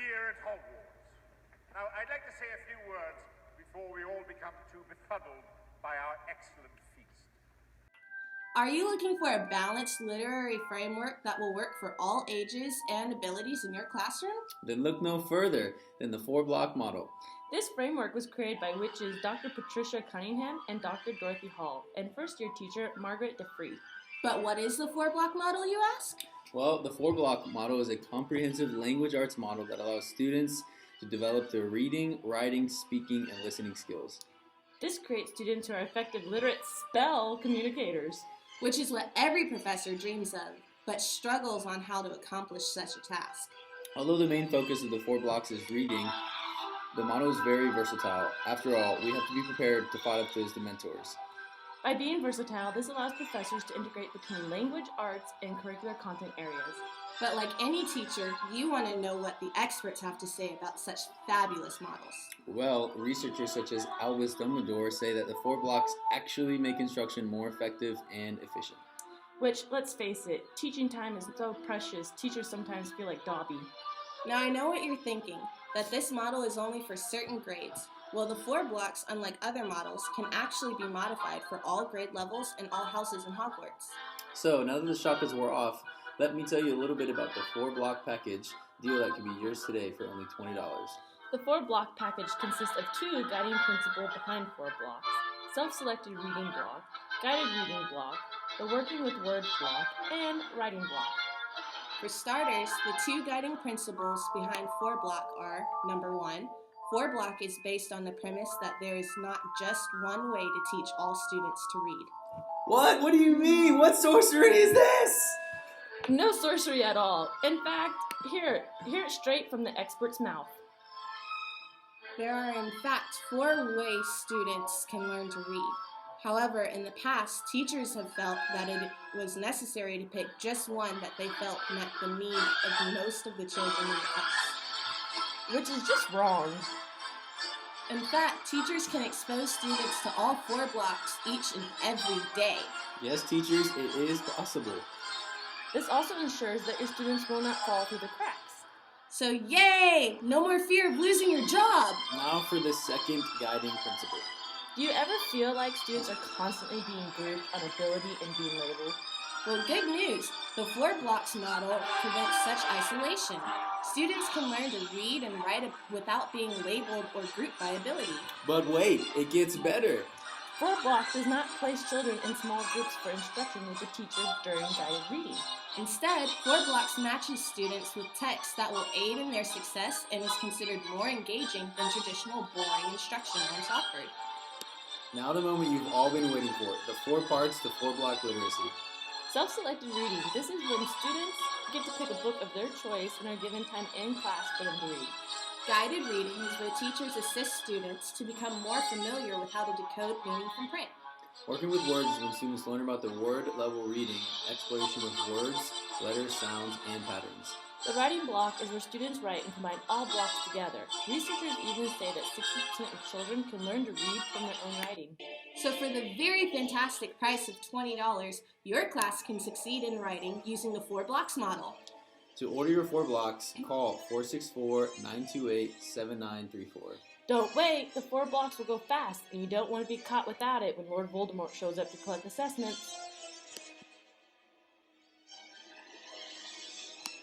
here at Hogwarts. Now, I'd like to say a few words before we all become too befuddled by our excellent feast. Are you looking for a balanced literary framework that will work for all ages and abilities in your classroom? Then look no further than the 4-block model. This framework was created by witches Dr. Patricia Cunningham and Dr. Dorothy Hall, and first-year teacher Margaret DeFree. But what is the 4-block model, you ask? Well, the 4-block model is a comprehensive language arts model that allows students to develop their reading, writing, speaking, and listening skills. This creates students who are effective literate spell communicators. Which is what every professor dreams of, but struggles on how to accomplish such a task. Although the main focus of the 4 blocks is reading, the model is very versatile. After all, we have to be prepared to fight up those Dementors. By being versatile, this allows professors to integrate between language, arts, and curricular content areas. But like any teacher, you want to know what the experts have to say about such fabulous models. Well, researchers such as Albus Dumbledore say that the 4 blocks actually make instruction more effective and efficient. Which, let's face it, teaching time is so precious, teachers sometimes feel like Dobby. Now I know what you're thinking, that this model is only for certain grades. Well, the 4 blocks, unlike other models, can actually be modified for all grade levels and all houses in Hogwarts. So, now that the shock is wore off, let me tell you a little bit about the 4-block package deal that can be yours today for only $20. The 4-block package consists of 2 guiding principles behind 4 blocks: self-selected reading block, guided reading block, the working with words block, and writing block. For starters, the 2 guiding principles behind 4 block are, number 1, 4 block is based on the premise that there is not just one way to teach all students to read. What? What do you mean? What sorcery is this? No sorcery at all. In fact, hear it straight from the expert's mouth. There are in fact 4 ways students can learn to read. However, in the past, teachers have felt that it was necessary to pick just one that they felt met the need of most of the children in the class. Which is just wrong. In fact, teachers can expose students to all 4 blocks each and every day. Yes, teachers, it is possible. This also ensures that your students will not fall through the cracks. So yay! No more fear of losing your job! Now for the second guiding principle. Do you ever feel like students are constantly being grouped on ability and being labeled? Well, good news. The 4 blocks model prevents such isolation. Students can learn to read and write without being labeled or grouped by ability. But wait, it gets better. 4 block does not place children in small groups for instruction with the teacher during guided reading. Instead, 4 blocks matches students with text that will aid in their success and is considered more engaging than traditional boring instruction once offered. Now the moment you've all been waiting for, the 4 parts to 4-block literacy. Self-selected reading. This is when students get to pick a book of their choice and are given time in class for them to read. Guided reading is where teachers assist students to become more familiar with how to decode meaning from print. Working with words is when students learn about the word-level reading, exploration of words, letters, sounds, and patterns. The writing block is where students write and combine all blocks together. Researchers even say that 60% of children can learn to read from their own writing. So for the very fantastic price of $20, your class can succeed in writing using the 4 blocks model. To order your 4 blocks, call 464-928-7934. Don't wait! The 4 blocks will go fast, and you don't want to be caught without it when Lord Voldemort shows up to collect assessments.